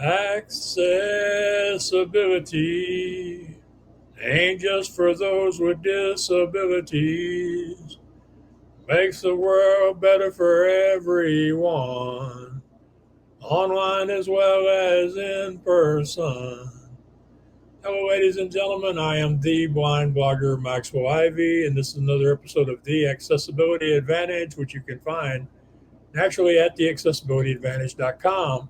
Accessibility ain't just for those with disabilities. Makes the world better for everyone, online as well as in person. Hello, ladies and gentlemen. I am the blind blogger Maxwell Ivy, and this is another episode of The Accessibility Advantage, which you can find naturally at theaccessibilityadvantage.com.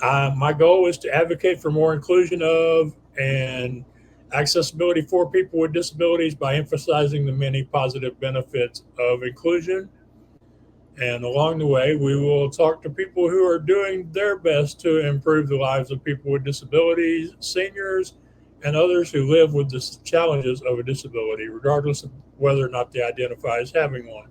My goal is to advocate for more inclusion of and accessibility for people with disabilities by emphasizing the many positive benefits of inclusion. And along the way, we will talk to people who are doing their best to improve the lives of people with disabilities, seniors, and others who live with the challenges of a disability, regardless of whether or not they identify as having one.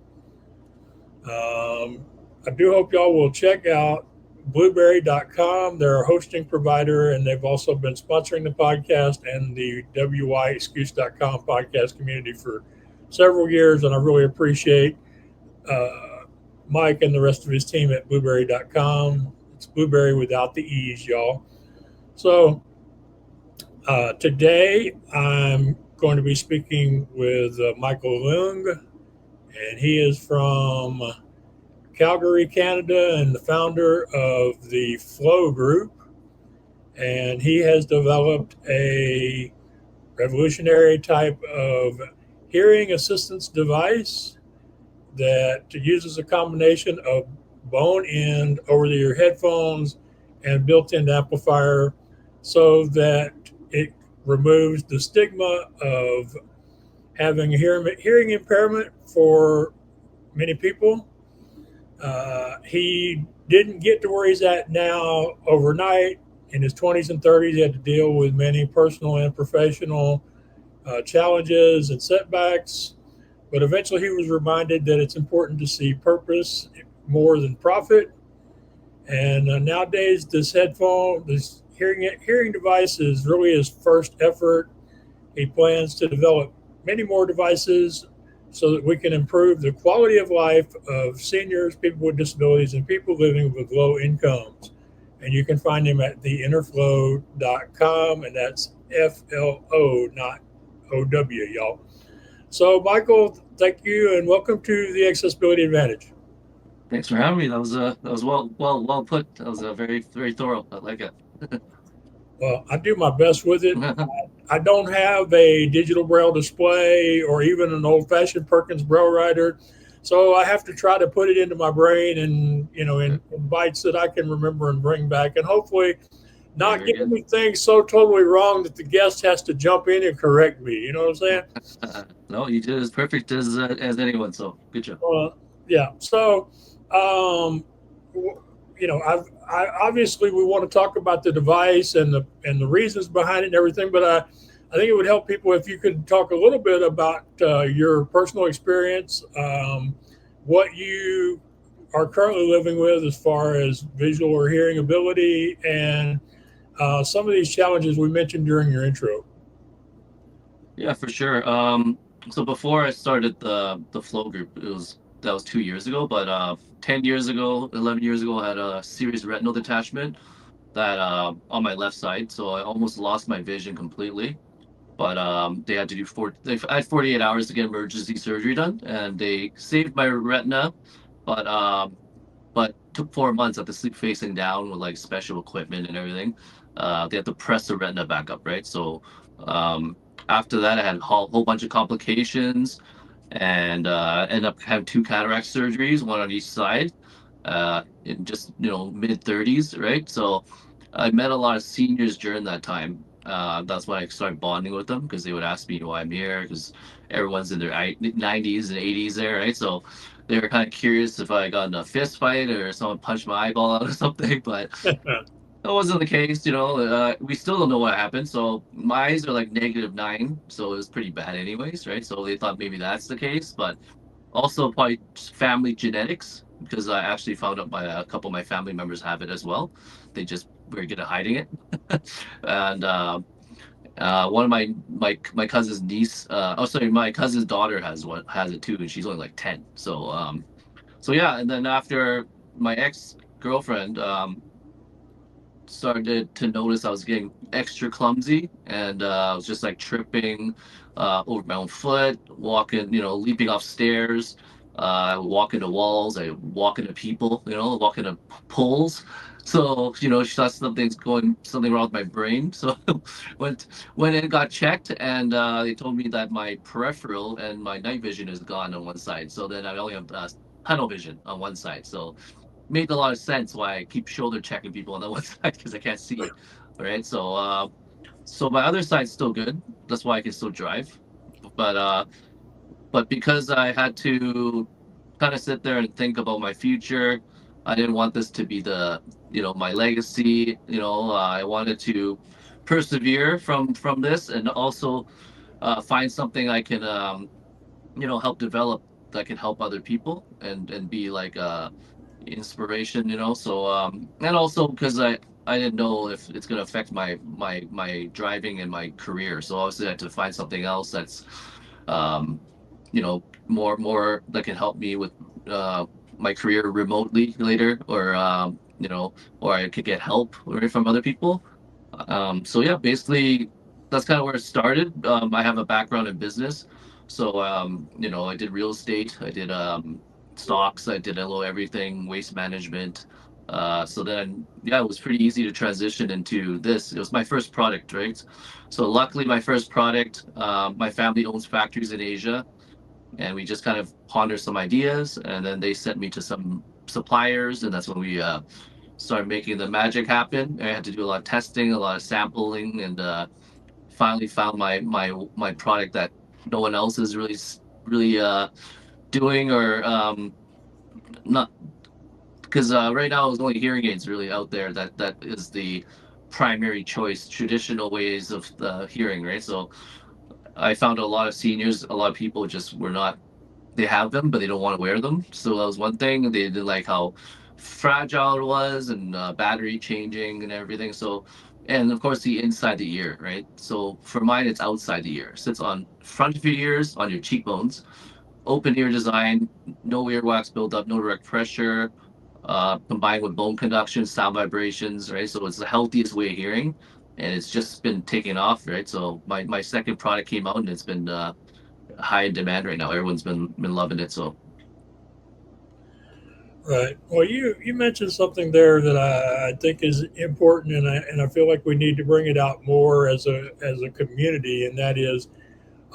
I do hope y'all will check out blueberry.com. They're a hosting provider, and they've also been sponsoring the podcast and the wyexcuse.com podcast community for several years. And I really appreciate Mike and the rest of his team at blueberry.com. It's blueberry without the E's, y'all. So today I'm going to be speaking with Michael Leung, and he is from Calgary, Canada, and the founder of the Flow Group. And he has developed a revolutionary type of hearing assistance device that uses a combination of bone end over the ear headphones and built in amplifier so that it removes the stigma of having a hearing impairment for many people. He didn't get to where he's at now overnight. In his 20s and 30s, he had to deal with many personal and professional challenges and setbacks. But eventually, he was reminded that it's important to see purpose more than profit. And nowadays, this hearing device is really his first effort. He plans to develop many more devices so that we can improve the quality of life of seniors, people with disabilities, and people living with low incomes. And you can find him at theinnerflow.com, and that's FLO, not OW, y'all. So, Michael, thank you and welcome to the Accessibility Advantage. Thanks for having me. That was well put. That was very thorough. I like it. Well, I do my best with it. I don't have a digital braille display or even an old fashioned Perkins braille writer. So I have to try to put it into my brain and, in bites that I can remember and bring back. And hopefully not Very get good. anything so totally wrong that the guest has to jump in and correct me. You know what I'm saying? No, you did as perfect as anyone. So good job. Yeah. So, um, I obviously we want to talk about the device and the reasons behind it and everything, but I think it would help people if you could talk a little bit about your personal experience, what you are currently living with as far as visual or hearing ability, and some of these challenges we mentioned during your intro. Yeah, for sure. So before I started the flow group, that was 2 years ago. But 10 years ago, 11 years ago, I had a serious retinal detachment that on my left side, so I almost lost my vision completely. But they had to do I had 48 hours to get emergency surgery done, and they saved my retina. But took 4 months of the sleep facing down with like special equipment and everything. They had to press the retina back up, right? So um, after that, I had a whole bunch of complications and ended up having two cataract surgeries, one on each side, in just mid 30s, right? So I met a lot of seniors during that time. That's why I started bonding with them because they would ask me why I'm here because everyone's in their 90s and 80s there, right? So they were kind of curious if I got in a fist fight or someone punched my eyeball out or something, but that wasn't the case. We still don't know what happened. So my eyes are like -9, so it was pretty bad anyways, right? So they thought maybe that's the case, but also probably family genetics because I actually found out a couple of my family members have it as well. They just were good at hiding it. And one of my cousin's niece, oh sorry, my cousin's daughter has it too, and she's only like 10. So yeah, and then after my ex girlfriend started to notice I was getting extra clumsy, and I was just like tripping over my own foot, walking, leaping off stairs. I would walk into walls, I walk into people, walk into poles. So, she thought something wrong with my brain. So went went in, got checked, and they told me that my peripheral and my night vision is gone on one side. So then I only have tunnel vision on one side. So made a lot of sense why I keep shoulder checking people on the one side because I can't see. Right. So my other side's still good. That's why I can still drive. But but because I had to kind of sit there and think about my future, I didn't want this to be my legacy. I wanted to persevere from this, and also find something I can help develop that can help other people and be like inspiration, so and also because I didn't know if it's going to affect my driving and my career, so obviously I had to find something else that's more that can help me with uh my career remotely later, or or I could get help, right, from other people. So yeah, basically that's kind of where it started. I have a background in business. So I did real estate, I did stocks, I did a little everything, waste management. So then yeah, it was pretty easy to transition into this. It was my first product, right? So luckily my first product, my family owns factories in Asia, and we just kind of pondered some ideas, and then they sent me to some suppliers, and that's when we started making the magic happen. I had to do a lot of testing, a lot of sampling, and finally found my product that no one else is really doing, or not, because right now there's only hearing aids really out there that is the primary choice, traditional ways of hearing, right? So I found a lot of seniors, a lot of people just were not, they have them, but they don't want to wear them. So that was one thing. They did like how fragile it was, and battery changing and everything. So, and of course the inside the ear, right? So for mine, it's outside the ear. Sits on front of your ears, on your cheekbones. Open ear design, no earwax buildup, no direct pressure. Combined with bone conduction, sound vibrations, right? So it's the healthiest way of hearing, and it's just been taking off, right? So my second product came out, and it's been high in demand right now. Everyone's been loving it. So Right. Well, you mentioned something there that I think is important, and I feel like we need to bring it out more as a community, and that is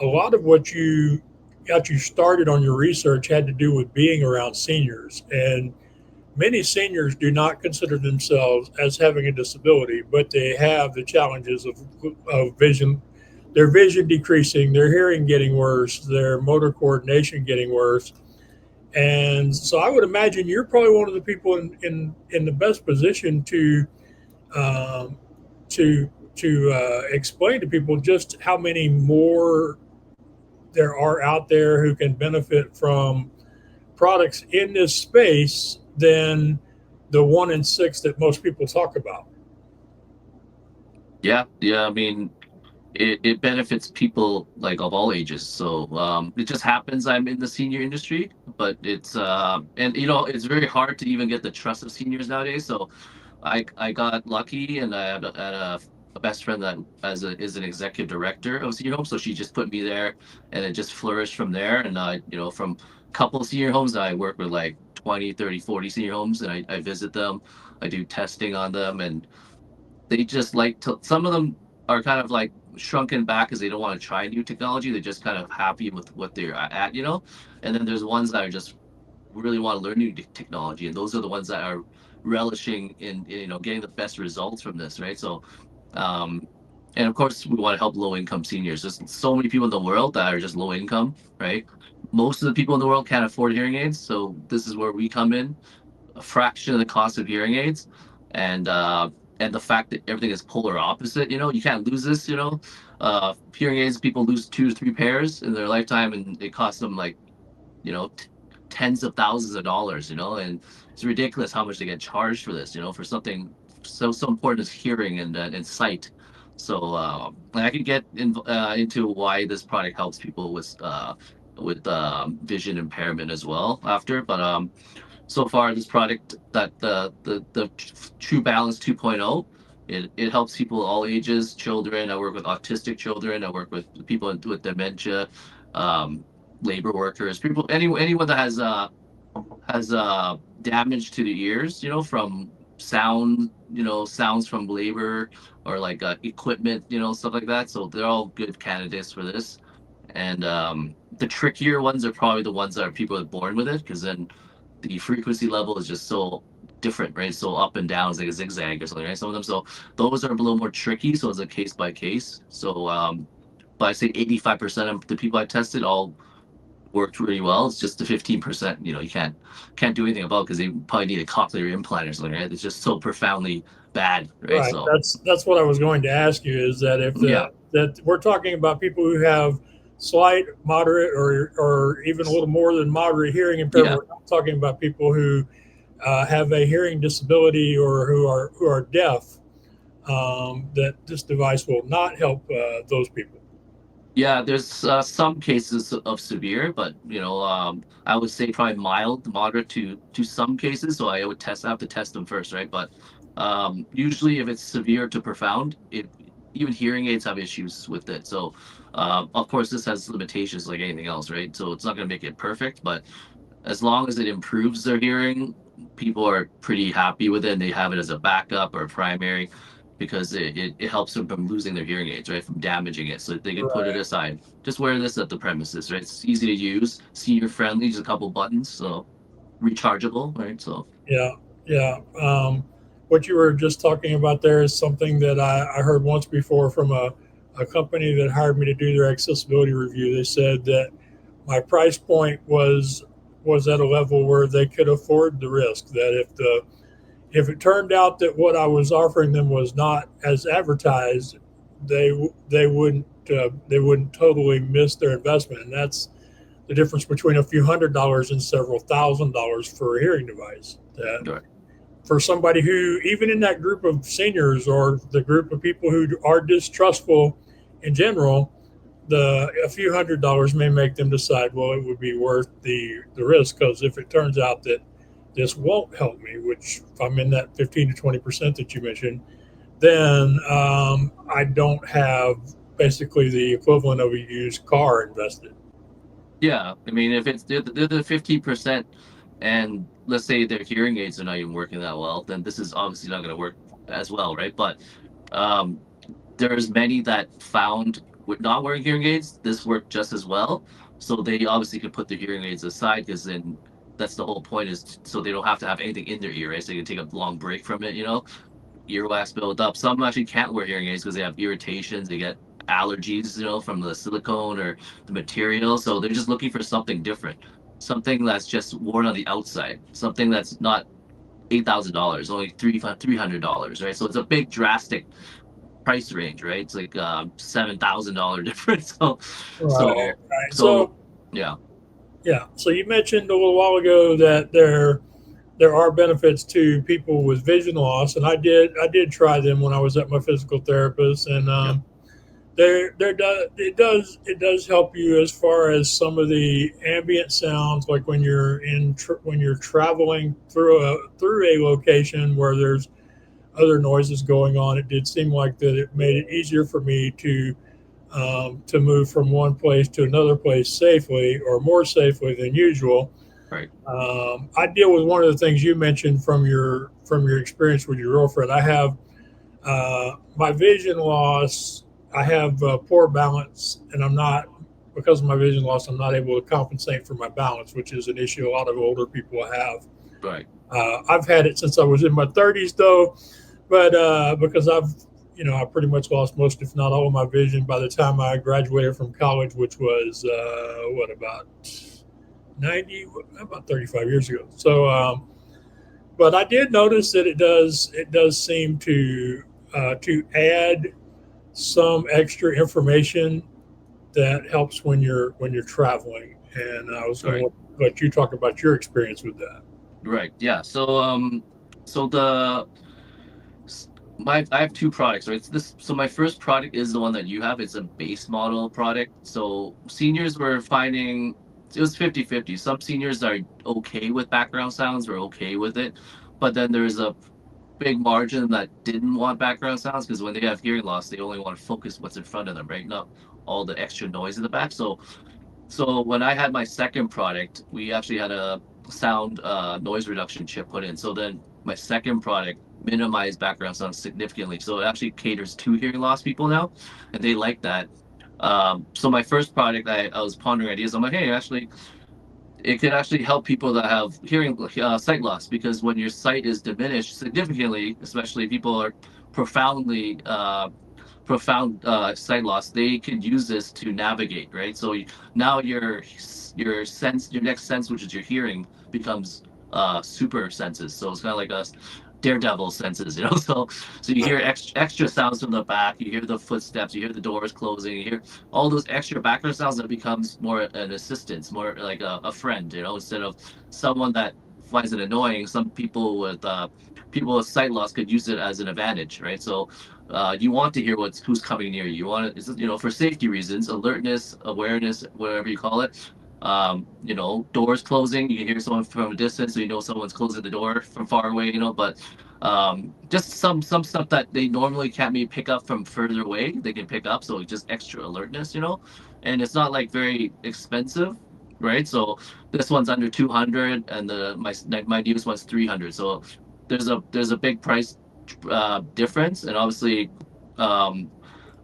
a lot of what you got you started on your research had to do with being around seniors, and many seniors do not consider themselves as having a disability, but they have the challenges of vision, their vision decreasing, their hearing getting worse, their motor coordination getting worse. And so I would imagine you're probably one of the people in the best position um, to explain to people just how many more there are out there who can benefit from products in this space than the 1 in 6 that most people talk about. yeah, yeah. I mean, it benefits people like of all ages. So it just happens I'm in the senior industry, but it's and it's very hard to even get the trust of seniors nowadays. So I got lucky, and I had a best friend that is an executive director of senior homes. So she just put me there, and it just flourished from there. And from a couple of senior homes, I work with like 20, 30, 40 senior homes, and I visit them. I do testing on them, and they just like to, some of them are kind of like shrunken back because they don't want to try new technology. They're just kind of happy with what they're at. And then there's ones that are just really want to learn new technology, and those are the ones that are relishing in getting the best results from this, right? So um and of course we want to help low income seniors. There's so many people in the world that are just low income, right? Most of the people in the world can't afford hearing aids, so this is where we come in, a fraction of the cost of hearing aids, and the fact that everything is polar opposite. You can't lose this. Hearing aids, people lose 2 to 3 pairs in their lifetime, and it costs them like you know t- tens of thousands of dollars. And it's ridiculous how much they get charged for this. For something so important as hearing and sight. So and I could get into why this product helps people with vision impairment as well after, but so far this product that the True Balance 2.0, it helps people all ages, children. I work with autistic children. I work with people with dementia, um, labor workers, people, anyone that has damage to the ears, from sound, sounds from labor, or like equipment, stuff like that. So they're all good candidates for this. And the trickier ones are probably the ones that are people are born with it, because then the frequency level is just so different, right? So up and down is like a zigzag or something, right? Some of them. So those are a little more tricky. So it's a case by case. So, but I say 85% of the people I tested all worked really well. It's just the 15%, you can't do anything about, because they probably need a cochlear implant or something, right? It's just so profoundly bad, right? Right. So That's what I was going to ask you, is that if yeah, that we're talking about people who have slight, moderate, or even a little more than moderate hearing impairment. yeah. We're not talking about people who have a hearing disability or who are deaf. That this device will not help those people. Yeah, there's some cases of severe, but I would say probably mild, moderate to some cases. So I have to test them first, right? But usually, if it's severe to profound, even hearing aids have issues with it. So of course, this has limitations like anything else, right? So it's not going to make it perfect, but as long as it improves their hearing, people are pretty happy with it, and they have it as a backup or a primary, because it helps them from losing their hearing aids, right? From damaging it. So they can put it Right. aside. Just wear this at the premises, right? It's easy to use, senior friendly, just a couple buttons, so rechargeable, right? So Yeah. Yeah. What you were just talking about there is something that I heard once before from a company that hired me to do their accessibility review. They said that my price point was at a level where they could afford the risk. That if it turned out that what I was offering them was not as advertised, they wouldn't totally miss their investment. And that's the difference between a few $100s and several $1,000s for a hearing device. That right. for somebody who, even in that group of seniors or the group of people who are distrustful in general, the a few $100s may make them decide, well, it would be worth the risk, because if it turns out that this won't help me, which if I'm in that 15 to 20% that you mentioned, then I don't have basically the equivalent of a used car invested. Yeah, I mean, if they're the 15%, and let's say their hearing aids are not even working that well, then this is obviously not going to work as well, right? But um, there's many that found with not wearing hearing aids, this worked just as well. So they obviously could put their hearing aids aside, because then that's the whole point, is so they don't have to have anything in their ear, right? So they can take a long break from it, earwax build up. Some actually can't wear hearing aids because they have irritations, they get allergies, from the silicone or the material. So they're just looking for something different, something that's just worn on the outside, something that's not $8,000, only $300, right? So it's a big drastic price range, right? It's like $7,000 difference. So, Right. so, Right. so, So yeah, yeah. So you mentioned a little while ago that there are benefits to people with vision loss, and I did try them when I was at my physical therapist, and yeah, there it does help you as far as some of the ambient sounds, like when you're traveling through a location where there's other noises going on. It did seem like that it made it easier for me to move from one place to another place safely, or more safely than usual. right, I deal with one of the things you mentioned from your experience with your girlfriend. I have my vision loss. I have poor balance, and I'm not because of my vision loss. I'm not able to compensate for my balance, which is an issue a lot of older people have. right, I've had it since I was in my 30s, though, but because I pretty much lost most, if not all, of my vision by the time I graduated from college, which was what about 35 years ago. So, but I did notice that it does seem to add some extra information that helps when you're traveling. And I was going right, to let you talk about your experience with that. right. Yeah. So s- I have two products, right? It's this. So my first product is the one that you have. It's a base model product. So seniors were finding. it was 50-50. Some seniors are okay with background sounds or okay with it, but then there's a big margin that didn't want background sounds because when they have hearing loss, they only want to focus what's in front of them, right? Not all the extra noise in the back. So when I had my second product, we actually had a sound noise reduction chip put in. So then my second product minimized background sound significantly. So it actually caters to hearing loss people now, and they like that. So my first product, I was pondering ideas. I'm like, hey, actually, it can actually help people that have hearing sight loss because when your sight is diminished significantly, especially people are profoundly profound sight loss, they can use this to navigate, right? So now your sense, your next sense, which is your hearing, becomes super senses. So it's kind of like a daredevil senses, you know. So you hear extra sounds from the back, you hear the footsteps, you hear the doors closing, you hear all those extra background sounds that becomes more an assistance, more like a friend, you know, instead of someone that finds it annoying. Some people with sight loss could use it as an advantage, right? So you want to hear who's coming near you. You want to, you know, for safety reasons, alertness, awareness, whatever you call it. You know, doors closing, you can hear someone from a distance, so you know someone's closing the door from far away, you know, but just some stuff that they normally can't maybe pick up from further away, they can pick up, so just extra alertness, you know. And it's not like very expensive, right? So this one's under 200 and my newest one's 300. So there's a big price difference, and obviously, um,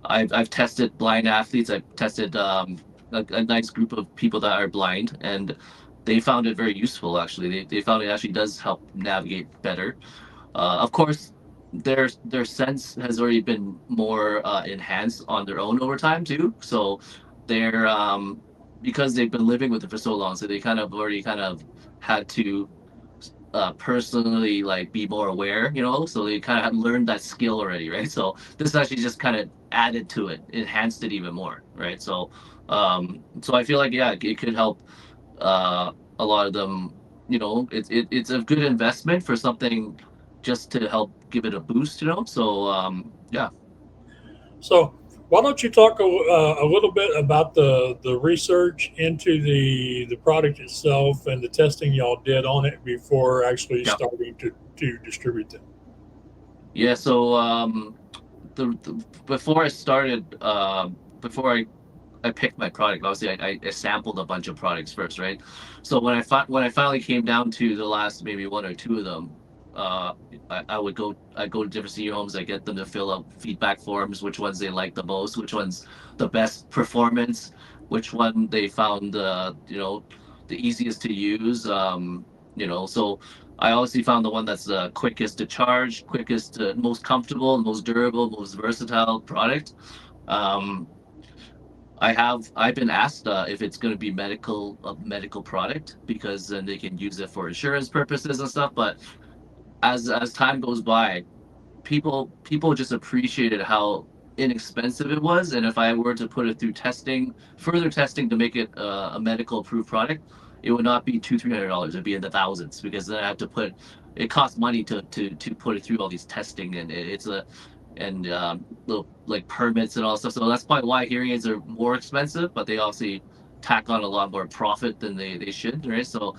I've tested blind athletes. I've tested a nice group of people that are blind, and they found it very useful. Actually, they found it actually does help navigate better. Of course, their sense has already been more enhanced on their own over time too. So they're because they've been living with it for so long, so they kind of already kind of had to personally like be more aware, you know, so they kind of learned that skill already, right? So this actually just kind of added to it, enhanced it even more, right? So I feel like yeah, it could help a lot of them, you know. It's a good investment for something just to help give it a boost, you know. So yeah. So, why don't you talk a little bit about the research into the product itself and the testing y'all did on it before actually Yeah. starting to distribute them? Yeah, so the before I started before I picked my product. Obviously, I sampled a bunch of products first, right? So when I finally came down to the last maybe one or two of them, uh, I go to different senior homes. I get them to fill out feedback forms, which ones they like the most, which one's the best performance, which one they found you know, the easiest to use. You know, so I obviously found the one that's the quickest to charge, quickest to most comfortable, most durable, most versatile product. Um, I've been asked if it's going to be a medical product because then they can use it for insurance purposes and stuff. But as time goes by, people just appreciated how inexpensive it was, and if I were to put it through testing, further testing to make it a medical approved product, it would not be $200-300. It'd be in the thousands because then I have to put it costs money to put it through all these testing, and it's a and little like permits and all stuff. So that's probably why hearing aids are more expensive, but they obviously tack on a lot more profit than they should, right? So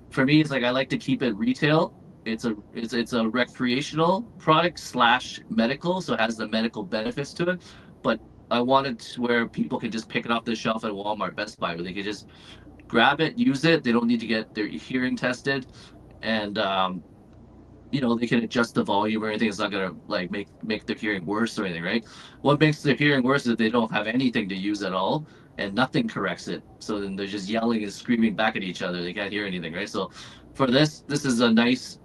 for me, it's like I like to keep it retail. It's a recreational product slash medical, so it has the medical benefits to it. But I wanted to where people can just pick it off the shelf at Walmart, Best Buy, where they can just grab it, use it. They don't need to get their hearing tested, and you know, they can adjust the volume or anything. It's not gonna like make their hearing worse or anything, right? What makes their hearing worse is they don't have anything to use at all, and nothing corrects it. So then they're just yelling and screaming back at each other. They can't hear anything, right? So for this is a nice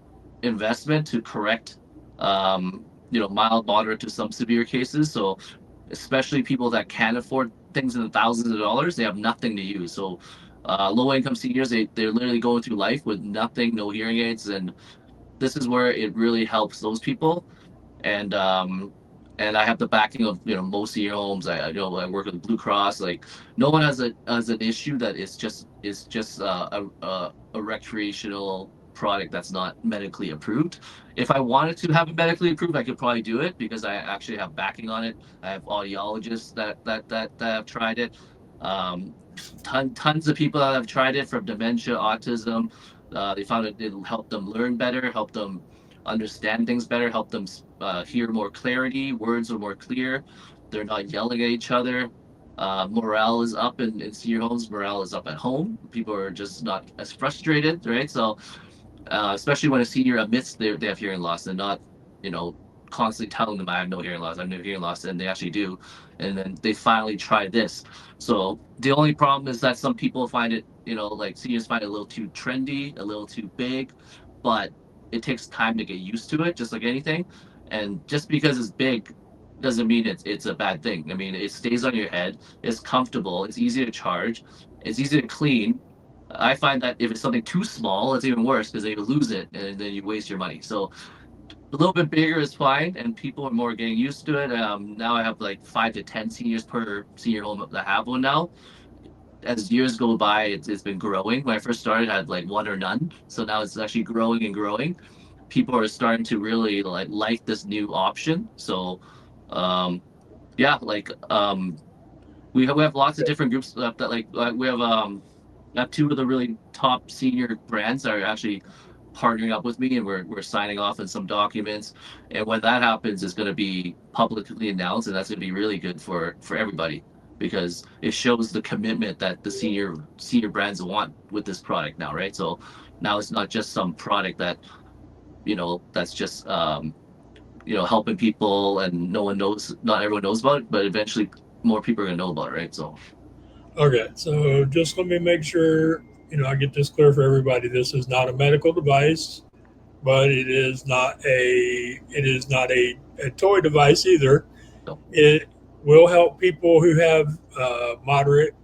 investment to correct, you know, mild, moderate to some severe cases. So especially people that can't afford things in the thousands of dollars, they have nothing to use. So low income seniors, they're literally going through life with nothing, no hearing aids, and this is where it really helps those people. And and I have the backing of, you know, most senior homes. I you know I work with Blue Cross. Like no one has an issue that is just a recreational product that's not medically approved. If I wanted to have it medically approved, I could probably do it because I actually have backing on it. I have audiologists that have tried it. Um, tons of people that have tried it from dementia, autism. They found it helped them learn better, help them understand things better, help them hear more clarity. Words are more clear. They're not yelling at each other. Morale is up in senior homes. Morale is up at home. People are just not as frustrated, right? So especially when a senior admits they have hearing loss and not, you know, constantly telling them I have no hearing loss, I have no hearing loss, and they actually do, and then they finally try this. So the only problem is that some people find it, you know, like seniors find it a little too trendy, a little too big, but it takes time to get used to it, just like anything. And just because it's big doesn't mean it's a bad thing. I mean, it stays on your head, it's comfortable, it's easy to charge, it's easy to clean. I find that if it's something too small, it's even worse because then you lose it and then you waste your money. So a little bit bigger is fine, and people are more getting used to it. Now I have like 5 to 10 seniors per senior home that have one now. As years go by, it's been growing. When I first started, I had like one or none. So now it's actually growing and growing. People are starting to really like this new option. So um, yeah, we have lots of different groups that we have two of the really top senior brands that are actually partnering up with me, and we're signing off on some documents. And when that happens, it's going to be publicly announced, and that's going to be really good for everybody because it shows the commitment that the senior brands want with this product now, right? So now it's not just some product that, you know, that's just you know, helping people and no one knows, not everyone knows about it, but eventually more people are going to know about it, right? So Okay, so just let me make sure I get this clear for everybody. This is not a medical device, but it is not a toy device either. so It will help people who have moderate,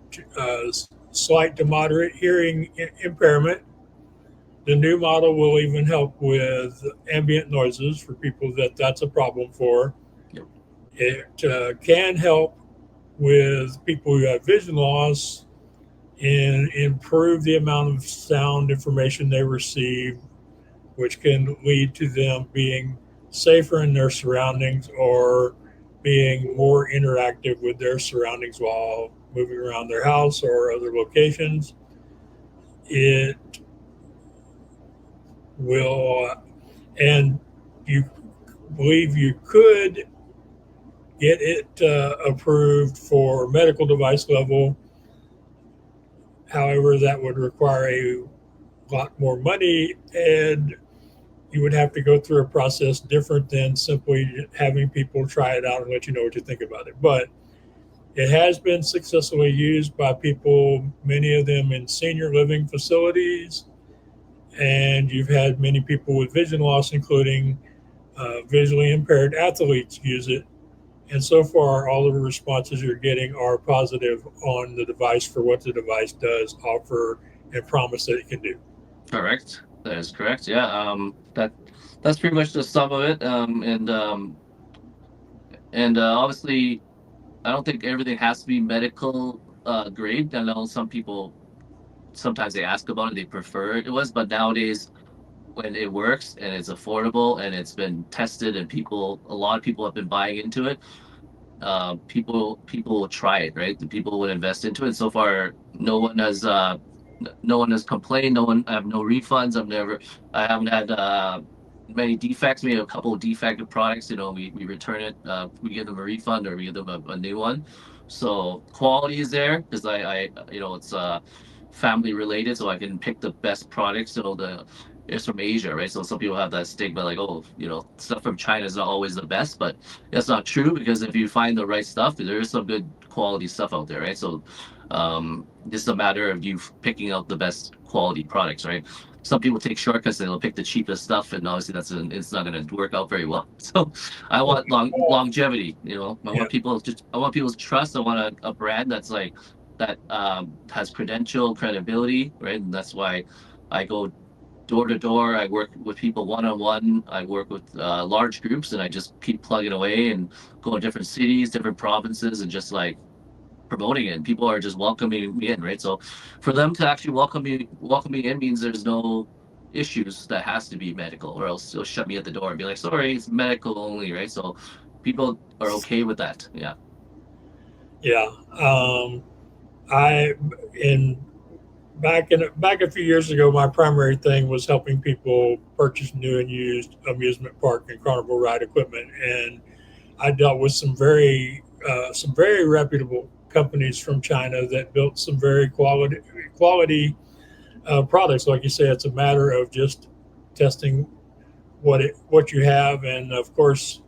slight to moderate hearing impairment. The new model will even help with ambient noises for people that's a problem for. yep. It can help with people who have vision loss and improve the amount of sound information they receive, which can lead to them being safer in their surroundings or being more interactive with their surroundings while moving around their house or other locations. It will, and you believe you could get it approved for medical device level. However, that would require a lot more money, and you would have to go through a process different than simply having people try it out and let you know what you think about it. But it has been successfully used by people, many of them in senior living facilities, and you've had many people with vision loss, including visually impaired athletes, use it. And so far, all of the responses you're getting are positive on the device for what the device does offer and promise that it can do. Correct. That is correct. Yeah. That's pretty much the sum of it. Obviously, I don't think everything has to be medical grade. I know some people sometimes they ask about it, they prefer it was, but nowadays when it works and it's affordable and it's been tested and a lot of people have been buying into it, people will try it, right? The people would invest into it. So far, no one has complained. No one, I have no refunds. I haven't had many defects. We have a couple of defective products. You know, we return it, we give them a refund or we give them a new one. So quality is there because you know, it's family related, so I can pick the best products. So it's from Asia, right? So some people have that stigma, like, oh, you know, stuff from China is not always the best, but that's not true because if you find the right stuff, there is some good quality stuff out there, right? So this is a matter of you picking out the best quality products, right? Some people take shortcuts and they'll pick the cheapest stuff, and obviously it's not going to work out very well. So I want longevity. You know, Yeah. I want people's trust. I want a brand that's like that has credibility, right? And that's why I go door to door. I work with people one on one. I work with large groups, and I just keep plugging away and go to different cities, different provinces, and just like promoting it. And people are just welcoming me in, right? So for them to actually welcome me in means there's no issues that has to be medical, or else they'll shut me at the door and be like, sorry, it's medical only, right? So people are okay with that. Yeah. Yeah. I in back a few years ago, my primary thing was helping people purchase new and used amusement park and carnival ride equipment, and I dealt with some very reputable companies from China that built some very quality products. Like you say, it's a matter of just testing what you have, and of course,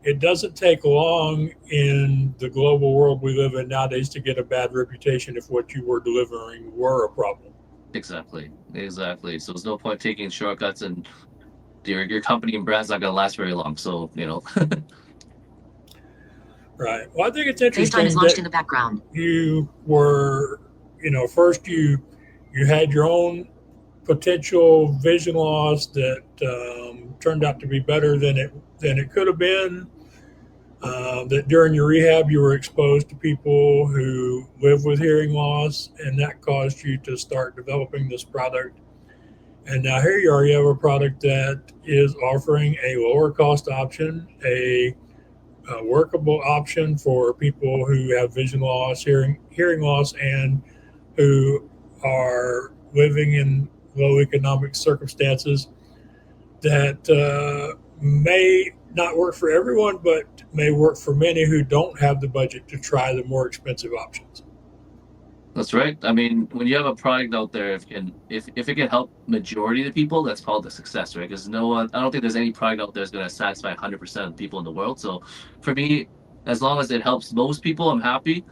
it doesn't take long in the global world we live in nowadays to get a bad reputation if what you were delivering were a problem. Exactly, exactly. So there's no point taking shortcuts, and your company and brand's not gonna last very long. So Right. Well, I think it's FaceTime is interesting launched that in the background. you were, first you had your own potential vision loss that turned out to be better than it could have been. That during your rehab you were exposed to people who live with hearing loss, and that caused you to start developing this product. And now here you are, you have a product that is offering a lower cost option, a workable option for people who have vision loss, hearing loss, and who are living in low economic circumstances that may not work for everyone, but may work for many who don't have the budget to try the more expensive options. that's right. I mean, when you have a product out there, if it can help majority of the people, that's called a success, right? Because no one, I don't think there's any product out there that's going to satisfy 100% of the people in the world. So for me, as long as it helps most people, I'm happy.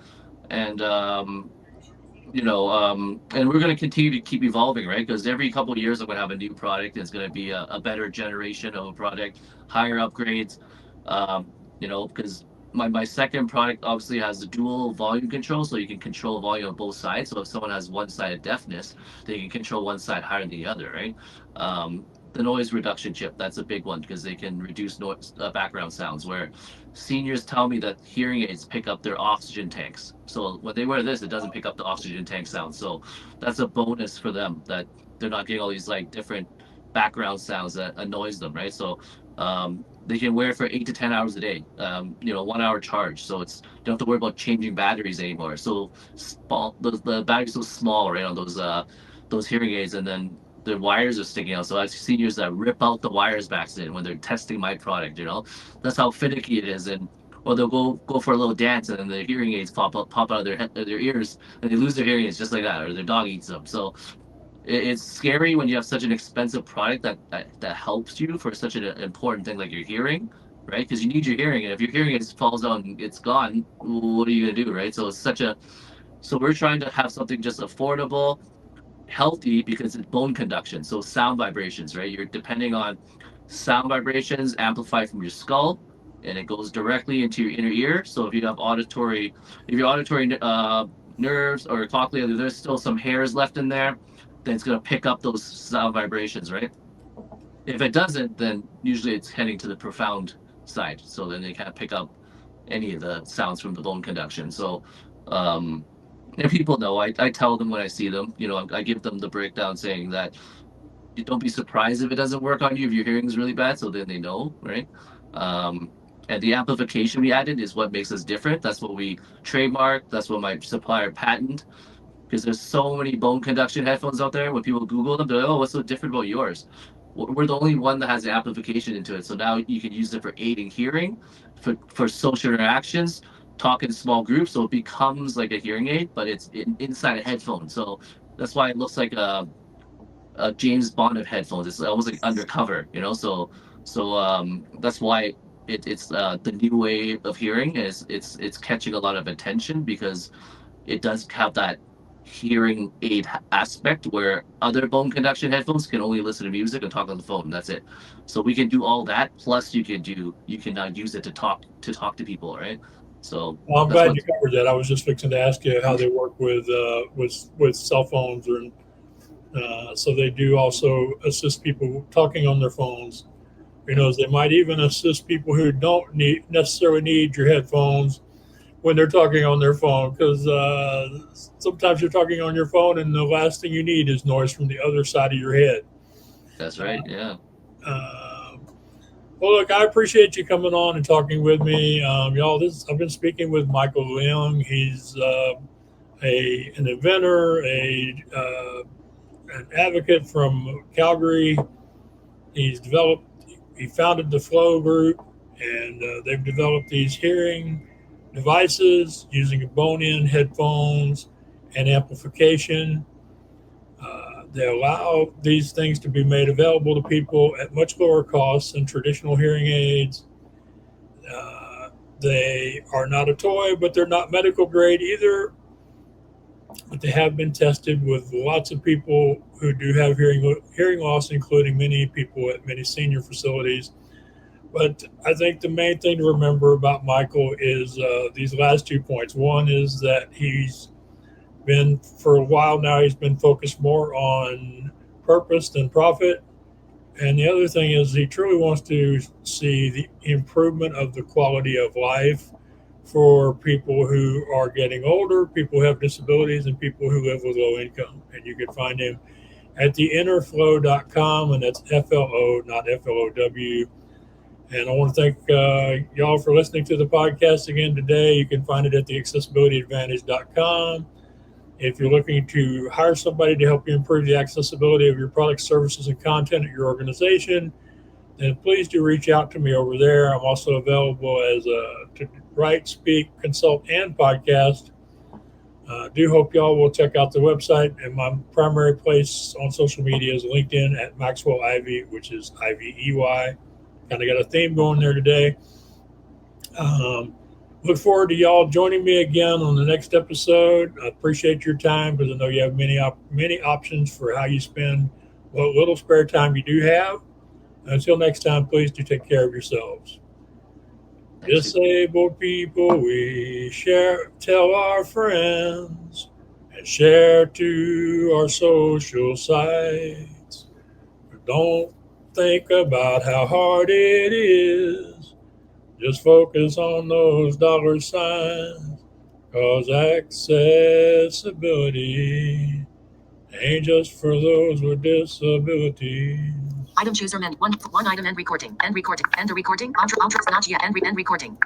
And and we're going to continue to keep evolving, right? Because every couple of years I'm going to have a new product. It's going to be a better generation of a product, higher upgrades. Because my second product obviously has the dual volume control, so you can control volume on both sides. So if someone has one-sided deafness, they can control one side higher than the other, right? The noise reduction chip, that's a big one because they can reduce noise, background sounds. Where seniors tell me that hearing aids pick up their oxygen tanks. So when they wear this, it doesn't pick up the oxygen tank sound. So that's a bonus for them that they're not getting all these like different background sounds that annoys them, right? So they can wear it for 8 to 10 hours a day. 1 hour charge, so it's you don't have to worry about changing batteries anymore. So small, the battery's so small, right, on those hearing aids, and then the wires are sticking out. So I've seen seniors that rip out the wires back then when they're testing my product. That's how finicky it is. And or they'll go for a little dance, and then the hearing aids pop out of their ears, and they lose their hearing aids just like that, or their dog eats them. So it's scary when you have such an expensive product that helps you for such an important thing like your hearing, right? Because you need your hearing, and if your hearing aids falls out and it's gone, what are you gonna do, right? So we're trying to have something just affordable, healthy, because it's bone conduction. So sound vibrations, right? You're depending on sound vibrations amplified from your skull, and it goes directly into your inner ear. So if your auditory nerves or cochlea, there's still some hairs left in there, then it's going to pick up those sound vibrations, right? If it doesn't, then usually it's heading to the profound side. So then they can't pick up any of the sounds from the bone conduction. So, um, and people know, I tell them when I see them, I give them the breakdown saying that you don't be surprised if it doesn't work on you if your hearing is really bad. So then they know, right? Um, and the amplification we added is what makes us different. That's what we trademark. That's what my supplier patent, because there's so many bone conduction headphones out there. When people Google them, they're like, "Oh, what's so different about yours?" We're the only one that has the amplification into it. So now you can use it for aiding hearing, for social interactions, talk in small groups. So it becomes like a hearing aid, but it's inside a headphone. So that's why it looks like a James Bond of headphones. It's almost like undercover, So that's why it's the new way of hearing is it's catching a lot of attention because it does have that hearing aid aspect where other bone conduction headphones can only listen to music and talk on the phone. That's it. So we can do all that. Plus, you can now use it to talk to people, right? So Well, I'm that's glad what. you covered that. I was just fixing to ask you how they work with cell phones, or so they do also assist people talking on their phones. They might even assist people who don't necessarily need your headphones when they're talking on their phone, because sometimes you're talking on your phone and the last thing you need is noise from the other side of your head. That's right. Yeah. Uh, well, look, I appreciate you coming on and talking with me. Y'all, I've been speaking with Michael Leung. He's an inventor, an advocate from Calgary. He founded the Flow Group, and they've developed these hearing devices using bone-in headphones and amplification. They allow these things to be made available to people at much lower costs than traditional hearing aids. Uh, they are not a toy, but they're not medical grade either. But they have been tested with lots of people who do have hearing loss, including many people at many senior facilities. But I think the main thing to remember about Michael is these last 2 points. One is that for a while now, he's been focused more on purpose than profit. And the other thing is he truly wants to see the improvement of the quality of life for people who are getting older, people who have disabilities, and people who live with low income. And you can find him at the interflow.com, and that's FLO, not FLOW. And I want to thank y'all for listening to the podcast again today. You can find it at the accessibilityadvantage.com. If you're looking to hire somebody to help you improve the accessibility of your products, services, and content at your organization, then please do reach out to me over there. I'm also available to write, speak, consult, and podcast. Do hope y'all will check out the website, and my primary place on social media is LinkedIn at Maxwell Ivy, which is IVEY. Kind of got a theme going there today. Look forward to y'all joining me again on the next episode. I appreciate your time because I know you have many options for how you spend what little spare time you do have. Until next time, please do take care of yourselves. Disabled people, we tell our friends, and share to our social sites. Don't think about how hard it is. Just focus on those dollar signs, cause accessibility ain't just for those with disabilities. Item chooser meant one item end recording. End recording. End recording. Outro not yet. End recording.